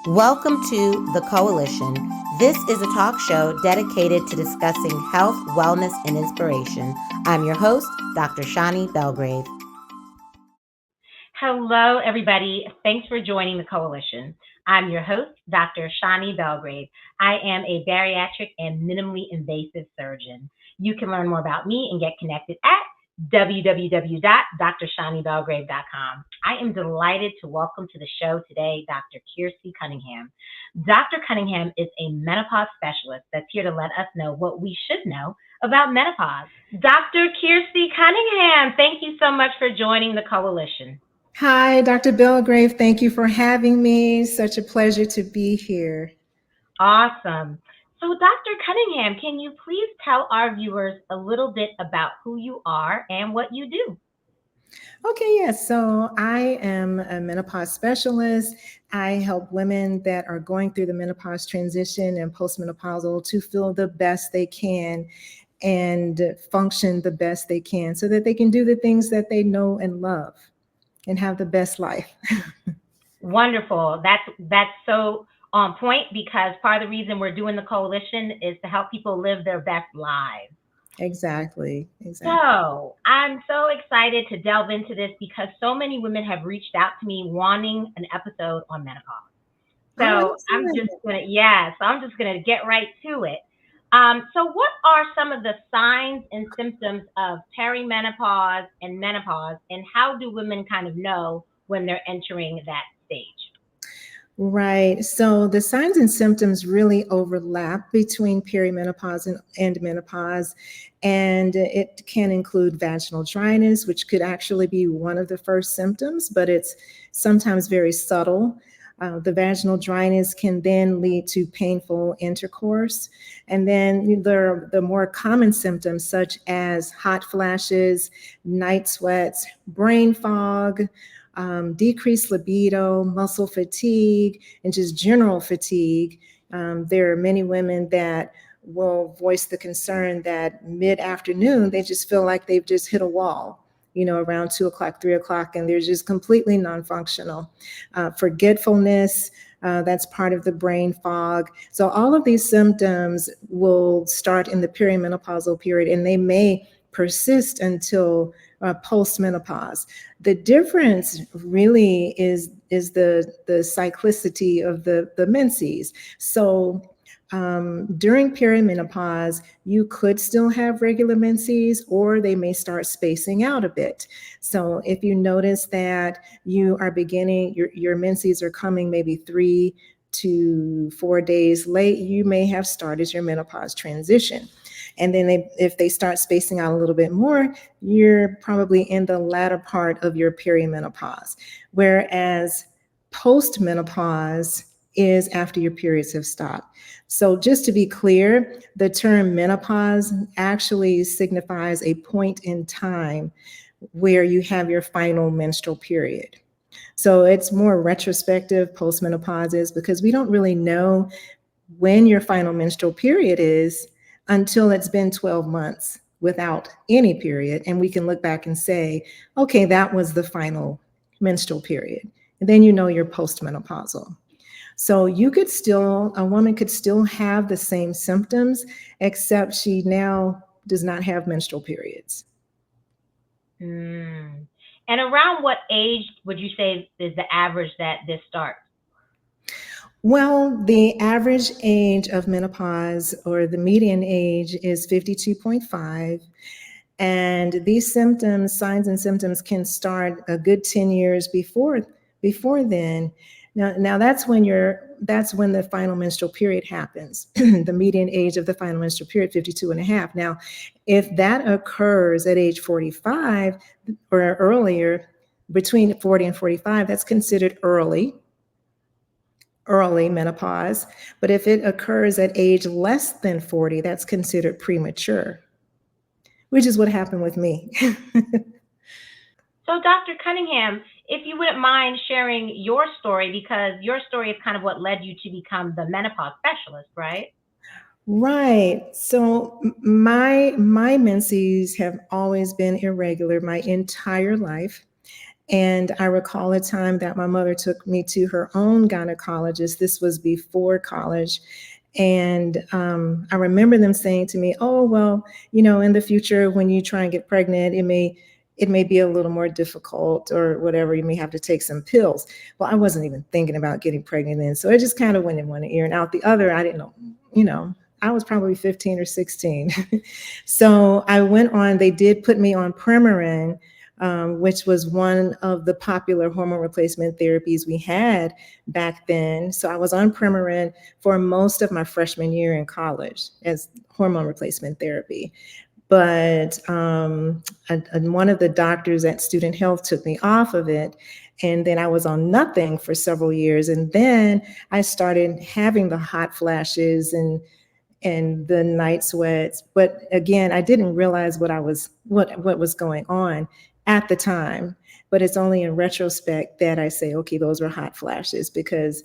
Welcome to The Coalition. This is a talk show dedicated to discussing health, wellness, and inspiration. I'm your host, Dr. Shani Belgrave. Hello, everybody. Thanks for joining The Coalition. I'm your host, Dr. Shani Belgrave. I am a bariatric and minimally invasive surgeon. You can learn more about me and get connected at www.drshanibelgrave.com. I am delighted to welcome to the show today Dr. Kirstie Cunningham. Dr. Cunningham is a menopause specialist that's here to let us know what we should know about menopause. Dr. Kirstie Cunningham, thank you so much for joining the Coalition. Hi, Dr. Belgrave. Thank you for having me. Such a pleasure to be here. Awesome. So, Dr. Cunningham, can you please tell our viewers a little bit about who you are and what you do? Okay, yes. So I am a menopause specialist. I help women that are going through the menopause transition and postmenopausal to feel the best they can and function the best they can so that they can do the things that they know and love and have the best life. Wonderful. That's so on point, because part of the reason we're doing the coalition is to help people live their best lives. Exactly. So I'm so excited to delve into this because so many women have reached out to me wanting an episode on menopause. So I'm just gonna get right to it. So what are some of the signs and symptoms of perimenopause and menopause, and how do women kind of know when they're entering that stage? Right. So the signs and symptoms really overlap between perimenopause and menopause. And it can include vaginal dryness, which could actually be one of the first symptoms, but it's sometimes very subtle. The vaginal dryness can then lead to painful intercourse. And then there are the more common symptoms, such as hot flashes, night sweats, brain fog, decreased libido, muscle fatigue, and just general fatigue. There are many women that will voice the concern that mid-afternoon, they just feel like they've just hit a wall, around 2 o'clock, 3 o'clock, and they're just completely non-functional. Forgetfulness, that's part of the brain fog. So all of these symptoms will start in the perimenopausal period, and they may persist until post-menopause. The difference really is the cyclicity of the menses. So during perimenopause, you could still have regular menses, or they may start spacing out a bit. So if you notice that you are beginning, your menses are coming maybe 3 to 4 days late, you may have started your menopause transition. And then if they start spacing out a little bit more, you're probably in the latter part of your perimenopause. Whereas postmenopause is after your periods have stopped. So just to be clear, the term menopause actually signifies a point in time where you have your final menstrual period. So it's more retrospective, postmenopause is, because we don't really know when your final menstrual period is until it's been 12 months without any period. And we can look back and say, okay, that was the final menstrual period. And then you're postmenopausal. So a woman could still have the same symptoms, except she now does not have menstrual periods. And around what age would you say is the average that this starts? Well, the average age of menopause, or the median age, is 52.5. And these signs and symptoms can start a good 10 years before then. Now that's when the final menstrual period happens. The median age of the final menstrual period, 52 and a half. Now, if that occurs at age 45 or earlier, between 40 and 45, that's considered early menopause. But if it occurs at age less than 40, that's considered premature, which is what happened with me. So, Dr. Cunningham, if you wouldn't mind sharing your story, because your story is kind of what led you to become the menopause specialist, right? Right. So my menses have always been irregular my entire life. And I recall a time that my mother took me to her own gynecologist. This was before college. And I remember them saying to me, "Oh, well, in the future, when you try and get pregnant, it may be a little more difficult or whatever. You may have to take some pills." Well, I wasn't even thinking about getting pregnant then. So it just kind of went in one ear and out the other. I didn't know, I was probably 15 or 16. So I went on, they did put me on Premarin, which was one of the popular hormone replacement therapies we had back then. So I was on Premarin for most of my freshman year in college as hormone replacement therapy. But one of the doctors at Student Health took me off of it. And then I was on nothing for several years. And then I started having the hot flashes and the night sweats. But again, I didn't realize what was going on at the time. But it's only in retrospect that I say, okay, those were hot flashes, because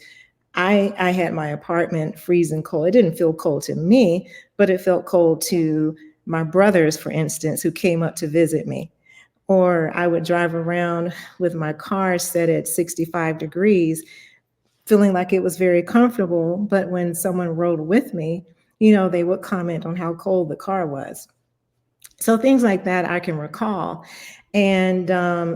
I had my apartment freezing cold. It didn't feel cold to me, but it felt cold to my brothers, for instance, who came up to visit me. Or I would drive around with my car set at 65 degrees, feeling like it was very comfortable. But when someone rode with me, they would comment on how cold the car was. So things like that I can recall. And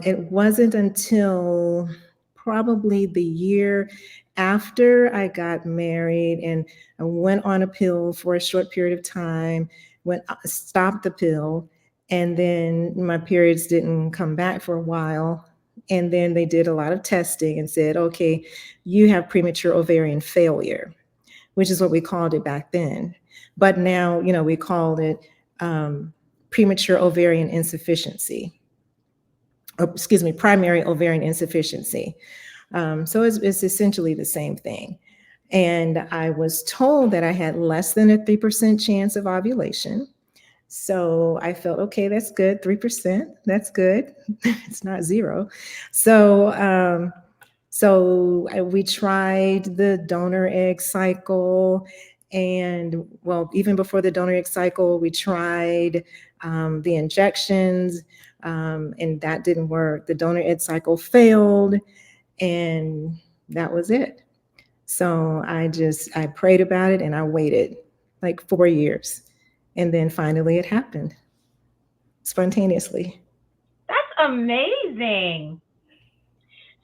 it wasn't until probably the year after I got married and I went on a pill for a short period of time, stopped the pill, and then my periods didn't come back for a while. And then they did a lot of testing and said, okay, you have premature ovarian failure, which is what we called it back then. But now, we called it premature ovarian insufficiency. Primary ovarian insufficiency. So it's essentially the same thing. And I was told that I had less than a 3% chance of ovulation. So I felt, okay, that's good. 3%, that's good. It's not zero. So we tried the donor egg cycle. And well, even before the donor egg cycle, we tried the injections, and that didn't work. The donor egg cycle failed, and that was it. So I prayed about it and I waited like 4 years. And then finally it happened spontaneously. That's amazing.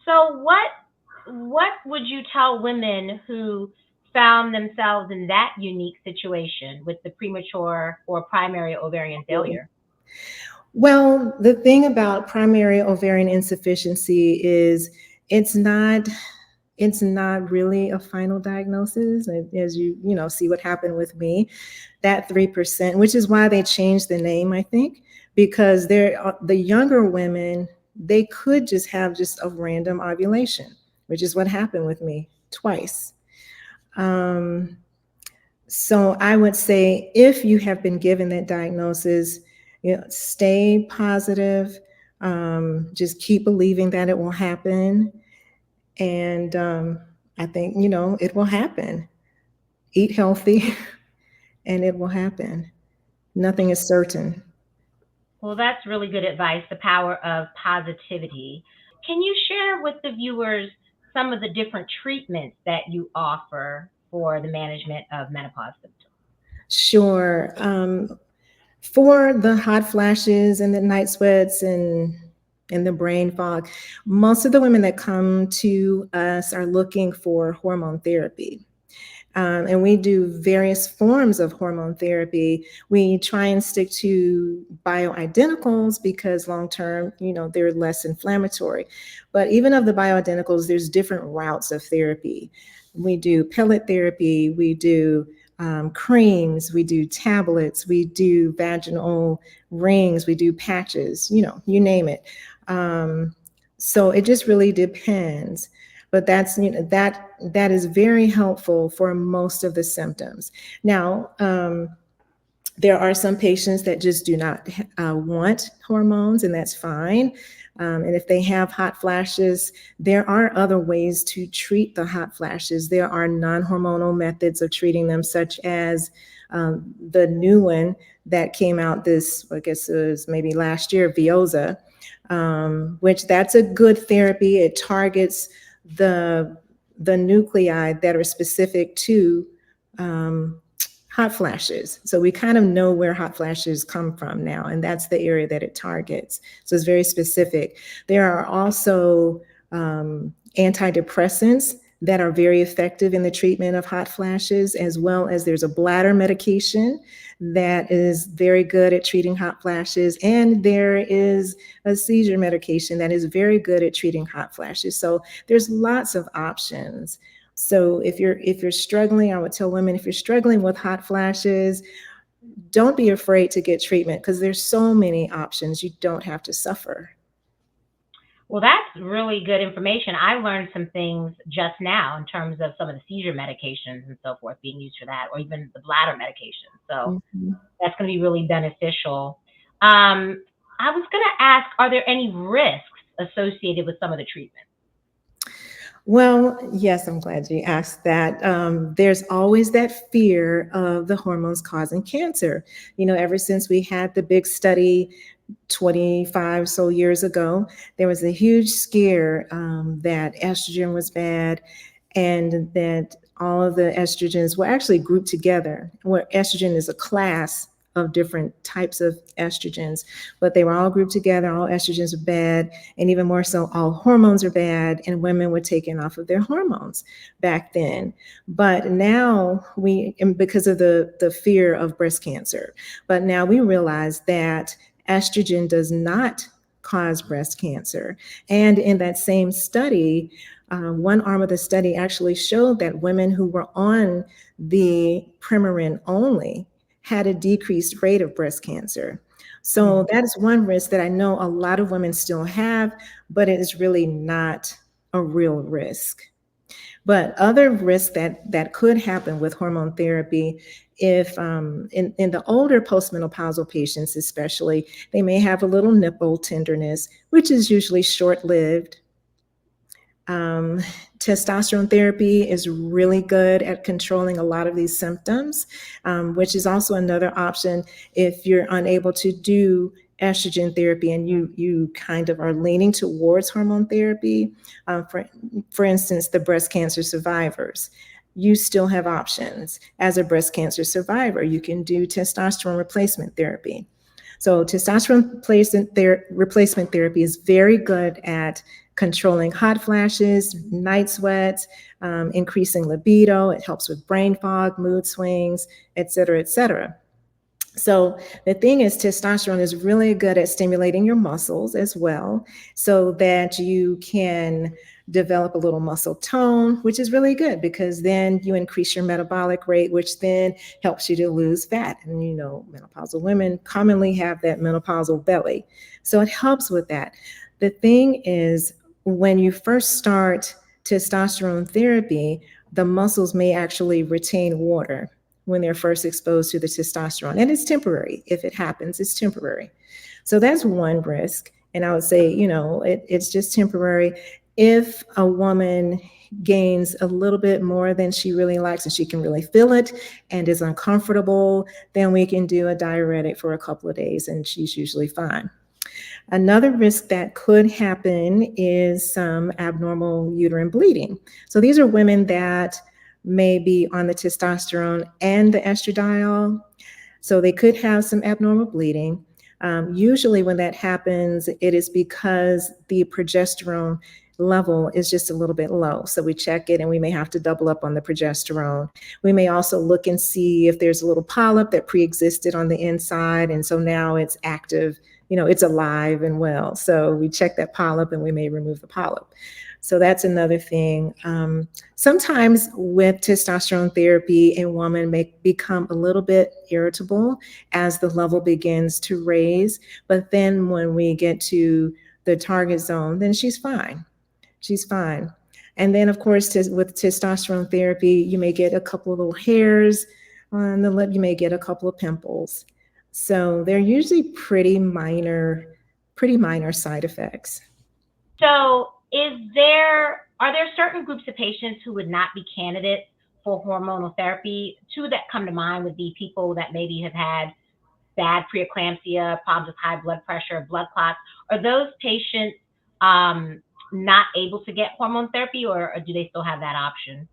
So what would you tell women who found themselves in that unique situation with the premature or primary ovarian failure? Well, the thing about primary ovarian insufficiency is it's not really a final diagnosis. As you see what happened with me, that 3%, which is why they changed the name, I think, because the younger women, they could just have just a random ovulation, which is what happened with me twice. So I would say, if you have been given that diagnosis, stay positive. Just keep believing that it will happen. And I think, it will happen. Eat healthy and it will happen. Nothing is certain. Well, that's really good advice, the power of positivity. Can you share with the viewers some of the different treatments that you offer for the management of menopause symptoms? Sure. For the hot flashes and the night sweats and the brain fog, most of the women that come to us are looking for hormone therapy. And we do various forms of hormone therapy. We try and stick to bioidenticals because long-term, they're less inflammatory. But even of the bioidenticals, there's different routes of therapy. We do pellet therapy, we do creams, we do tablets, we do vaginal rings, we do patches, you name it. So it just really depends. But that's, that is very helpful for most of the symptoms. Now, there are some patients that just do not want hormones, and that's fine. And if they have hot flashes, there are other ways to treat the hot flashes. There are non-hormonal methods of treating them, such as the new one that came out I guess it was maybe last year, Veoza. which that's a good therapy. It targets the nuclei that are specific to hot flashes. So we kind of know where hot flashes come from now, and that's the area that it targets. So it's very specific. There are also antidepressants that are very effective in the treatment of hot flashes, as well as there's a bladder medication that is very good at treating hot flashes. And there is a seizure medication that is very good at treating hot flashes. So there's lots of options. So if you're struggling, I would tell women, if you're struggling with hot flashes, don't be afraid to get treatment, because there's so many options. You don't have to suffer. Well, that's really good information. I learned some things just now in terms of some of the seizure medications and so forth being used for that, or even the bladder medication. So that's going to be really beneficial. I was going to ask, are there any risks associated with some of the treatment? Well, yes, I'm glad you asked that. There's always that fear of the hormones causing cancer. Ever since we had the big study 25 so years ago, there was a huge scare that estrogen was bad, and that all of the estrogens were actually grouped together, where estrogen is a class of different types of estrogens, but they were all grouped together. All estrogens are bad, and even more so, all hormones are bad, and women were taken off of their hormones back then. But now because of the fear of breast cancer, but now we realize that estrogen does not cause breast cancer. And in that same study, one arm of the study actually showed that women who were on the Premarin only had a decreased rate of breast cancer. So that is one risk that I know a lot of women still have, but it is really not a real risk. But other risks that could happen with hormone therapy, if in the older postmenopausal patients especially, they may have a little nipple tenderness, which is usually short-lived. Testosterone therapy is really good at controlling a lot of these symptoms, which is also another option if you're unable to do estrogen therapy and you kind of are leaning towards hormone therapy. For instance, the breast cancer survivors, you still have options. As a breast cancer survivor, you can do testosterone replacement therapy. So testosterone replacement therapy is very good at controlling hot flashes, night sweats, increasing libido. It helps with brain fog, mood swings, et cetera, et cetera. So the thing is, testosterone is really good at stimulating your muscles as well, so that you can develop a little muscle tone, which is really good, because then you increase your metabolic rate, which then helps you to lose fat. And menopausal women commonly have that menopausal belly. So it helps with that. The thing is, when you first start testosterone therapy, the muscles may actually retain water when they're first exposed to the testosterone. And it's temporary. If it happens, it's temporary. So that's one risk. And I would say, it's just temporary. If a woman gains a little bit more than she really likes and she can really feel it and is uncomfortable, then we can do a diuretic for a couple of days and she's usually fine. Another risk that could happen is some abnormal uterine bleeding. So these are women that may be on the testosterone and the estradiol. So they could have some abnormal bleeding. Usually when that happens, it is because the progesterone level is just a little bit low. So we check it and we may have to double up on the progesterone. We may also look and see if there's a little polyp that pre-existed on the inside. And so now it's active, it's alive and well. So we check that polyp and we may remove the polyp. So that's another thing. Sometimes with testosterone therapy, a woman may become a little bit irritable as the level begins to raise. But then when we get to the target zone, then she's fine. She's fine. And then, of course, with testosterone therapy, you may get a couple of little hairs on the lip. You may get a couple of pimples. So they're usually pretty minor side effects. So are there certain groups of patients who would not be candidates for hormonal therapy? Two that come to mind would be people that maybe have had bad preeclampsia, problems with high blood pressure, blood clots, are those patients not able to get hormone therapy, or do they still have that option?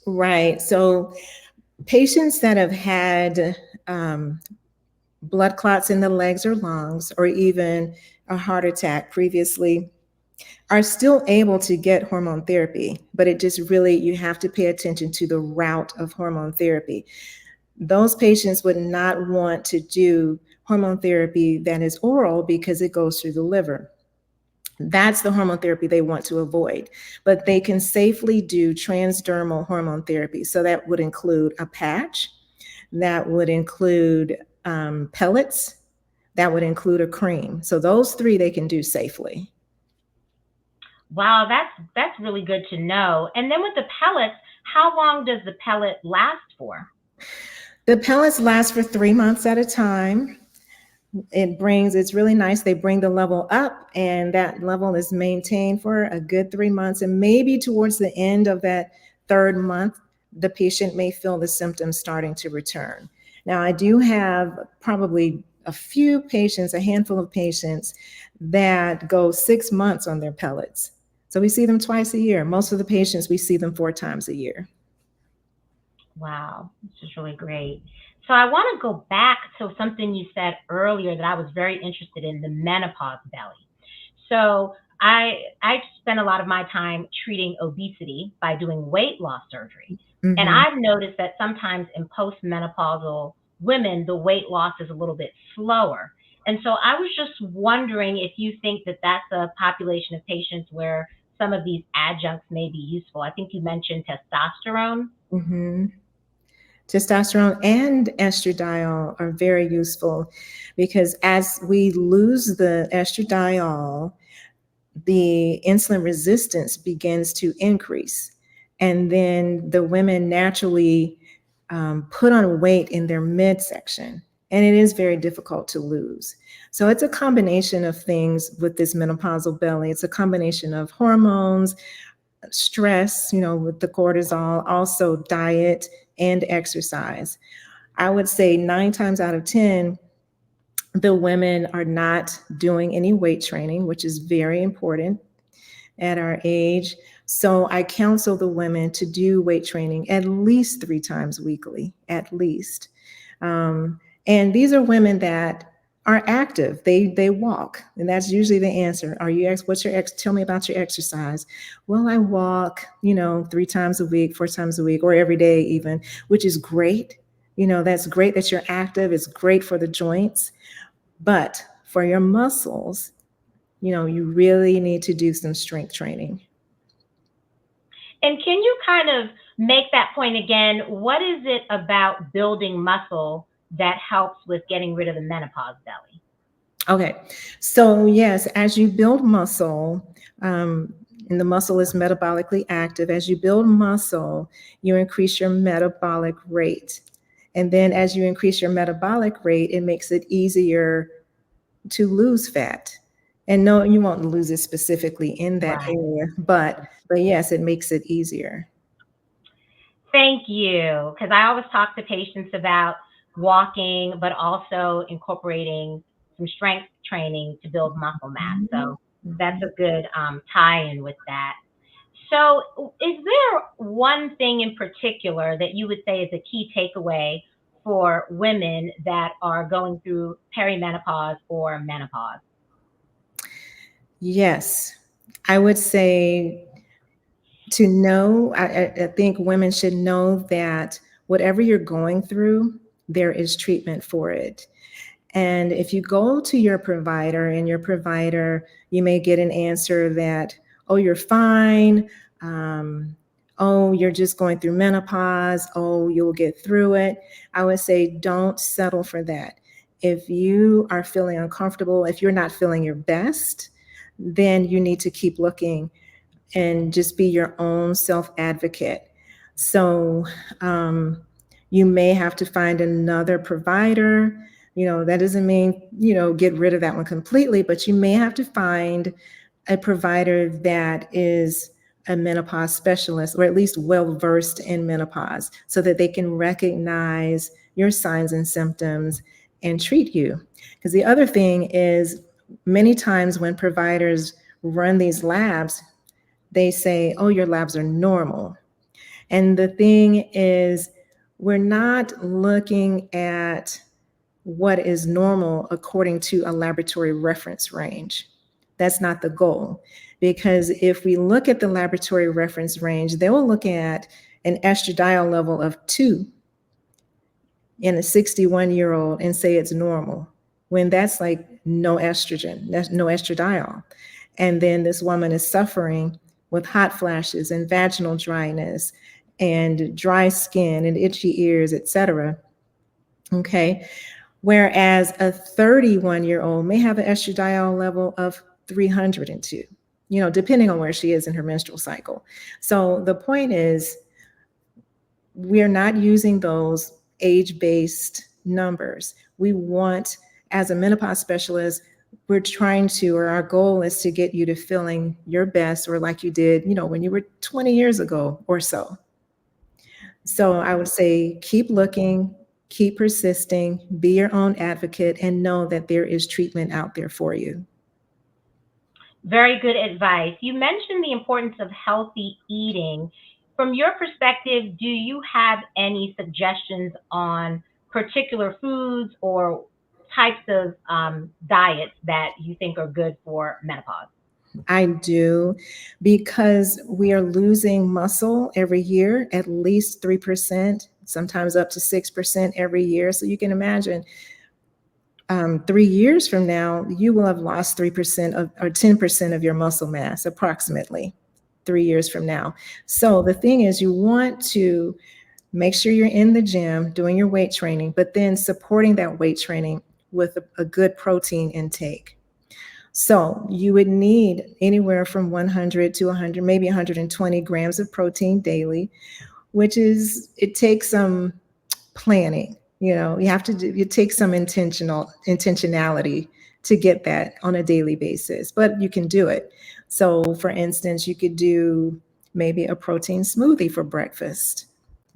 Right. So patients that have had blood clots in the legs or lungs, or even a heart attack previously, are still able to get hormone therapy, but it just really, you have to pay attention to the route of hormone therapy. Those patients would not want to do hormone therapy that is oral because it goes through the liver. That's the hormone therapy they want to avoid. But they can safely do transdermal hormone therapy. So that would include a patch, that would include pellets, that would include a cream. So those three they can do safely. Wow, that's really good to know. And then with the pellets, how long does the pellet last for? The pellets last for 3 months at a time. It's really nice. They bring the level up, and that level is maintained for a good 3 months. And maybe towards the end of that third month, the patient may feel the symptoms starting to return. Now, I do have probably a few patients, a handful of patients that go 6 months on their pellets. So we see them twice a year. Most of the patients, we see them 4 times a year. Wow, this is really great. So I want to go back to something you said earlier that I was very interested in, the menopause belly. So I spend a lot of my time treating obesity by doing weight loss surgery. Mm-hmm. And I've noticed that sometimes in postmenopausal women, the weight loss is a little bit slower. And so I was just wondering if you think that that's a population of patients where some of these adjuncts may be useful. I think you mentioned testosterone. Mm-hmm. Testosterone and estradiol are very useful because as we lose the estradiol, the insulin resistance begins to increase. And then the women naturally put on weight in their midsection. And it is very difficult to lose. So it's a combination of things with this menopausal belly. It's a combination of hormones, stress, with the cortisol, also diet and exercise. I would say 9 times out of 10, the women are not doing any weight training, which is very important at our age. So I counsel the women to do weight training at least 3 times weekly, at least. And these are women that are active. They walk, and that's usually the answer. Tell me about your exercise. Well, I walk, 3 times a week, 4 times a week, or every day even, which is great. That's great that you're active. It's great for the joints, but for your muscles, you really need to do some strength training. And can you kind of make that point again? What is it about building muscle that helps with getting rid of the menopause belly? Okay, so yes, as you build muscle, and the muscle is metabolically active, as you build muscle, you increase your metabolic rate. And then as you increase your metabolic rate, it makes it easier to lose fat. And no, you won't lose it specifically in that Right. area, but yes, it makes it easier. Thank you. Because I always talk to patients about walking, but also incorporating some strength training to build muscle mass. So that's a good tie-in with that. So is there one thing in particular that you would say is a key takeaway for women that are going through perimenopause or menopause? Yes, I would say to know, I think women should know that whatever you're going through, there is treatment for it. And if you go to your provider and your provider, you may get an answer that, oh, you're fine. Oh, you're just going through menopause. Oh, you'll get through it. I would say don't settle for that. If you are feeling uncomfortable, if you're not feeling your best, then you need to keep looking and just be your own self-advocate. So you may have to find another provider. That doesn't mean, get rid of that one completely, but you may have to find a provider that is a menopause specialist, or at least well-versed in menopause, so that they can recognize your signs and symptoms and treat you. Because the other thing is, many times when providers run these labs, they say, oh, your labs are normal. And the thing is, we're not looking at what is normal according to a laboratory reference range. That's not the goal. Because if we look at the laboratory reference range, they will look at an estradiol level of 2 in a 61-year-old and say it's normal, when that's like no estrogen, that's no estradiol. And then this woman is suffering with hot flashes and vaginal dryness and dry skin and itchy ears, etc. Okay. Whereas a 31-year-old may have an estradiol level of 302, depending on where she is in her menstrual cycle. So the point is, we're not using those age-based numbers. We want, as a menopause specialist, we're trying to, or our goal is to get you to feeling your best, or like you did, when you were 20 years ago or so. So I would say, keep looking, keep persisting, be your own advocate, and know that there is treatment out there for you. Very good advice. You mentioned the importance of healthy eating. From your perspective, do you have any suggestions on particular foods or types of diets that you think are good for menopause? I do, because we are losing muscle every year, at least 3%, sometimes up to 6% every year. So you can imagine 3 years from now, you will have lost 3% or 10% of your muscle mass, approximately 3 years from now. So the thing is, you want to make sure you're in the gym doing your weight training, but then supporting that weight training with a good protein intake. So you would need anywhere from 100 to 100, maybe 120 grams of protein daily, which it takes some planning. It takes some intentionality to get that on a daily basis, but you can do it. So for instance, you could do maybe a protein smoothie for breakfast.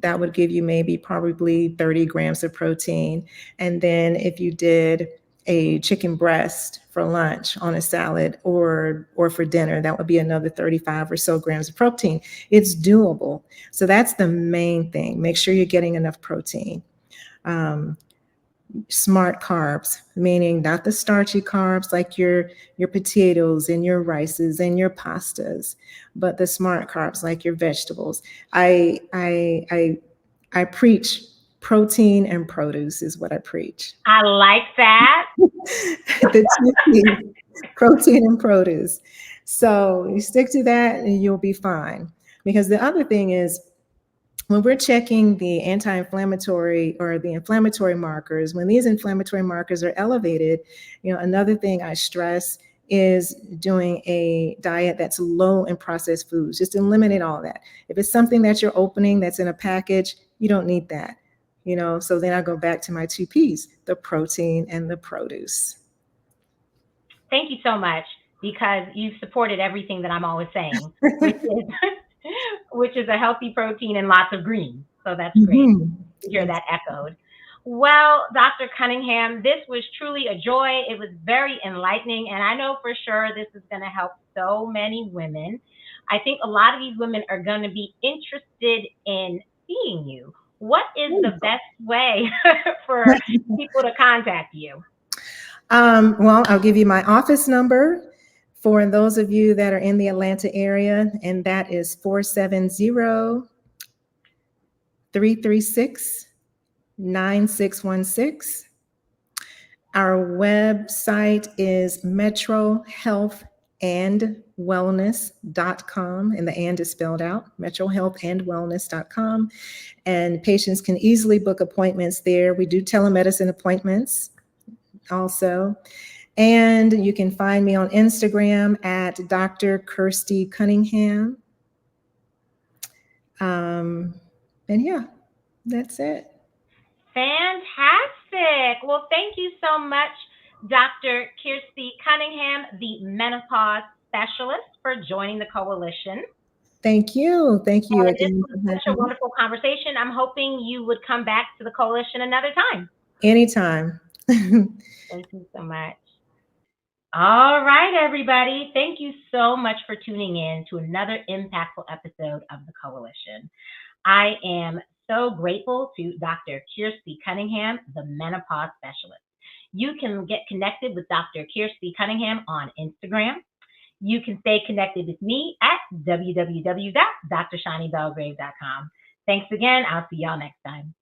That would give you probably 30 grams of protein. And then if you did a chicken breast for lunch on a salad or for dinner, that would be another 35 or so grams of protein. It's doable. So that's the main thing. Make sure you're getting enough protein. Smart carbs, meaning not the starchy carbs like your potatoes and your rices and your pastas, but the smart carbs like your vegetables. I preach protein and produce is what I preach. I like that. The two P's, protein and produce. So you stick to that and you'll be fine. Because the other thing is, when we're checking the anti-inflammatory or the inflammatory markers, when these inflammatory markers are elevated, another thing I stress is doing a diet that's low in processed foods. Just eliminate all that. If it's something that you're opening that's in a package, you don't need that. So then I go back to my two P's, the protein and the produce. Thank you so much, because you've supported everything that I'm always saying, which is a healthy protein and lots of greens. So that's great to hear that echoed. Well, Dr. Cunningham, this was truly a joy. It was very enlightening, and I know for sure this is going to help so many women. I think a lot of these women are going to be interested in seeing you. What is the best way for people to contact you? Well, I'll give you my office number for those of you that are in the Atlanta area, and that is 470-336-9616. Our website is metrohealthandwellness.com, and the and is spelled out, metrohealthandwellness.com. And patients can easily book appointments there. We do telemedicine appointments also. And you can find me on Instagram at Dr. Kirstie Cunningham. And yeah, that's it. Fantastic. Well, thank you so much, Dr. Kirstie Cunningham, the menopause specialist, for joining the coalition. Thank you. Thank you again. This was such a wonderful conversation. I'm hoping you would come back to the coalition another time. Anytime. Thank you so much. All right, everybody. Thank you so much for tuning in to another impactful episode of the Coalition. I am so grateful to Dr. Kirstie Cunningham, the menopause specialist. You can get connected with Dr. Kirstie Cunningham on Instagram. You can stay connected with me at www.drshanibelgrave.com. Thanks again. I'll see y'all next time.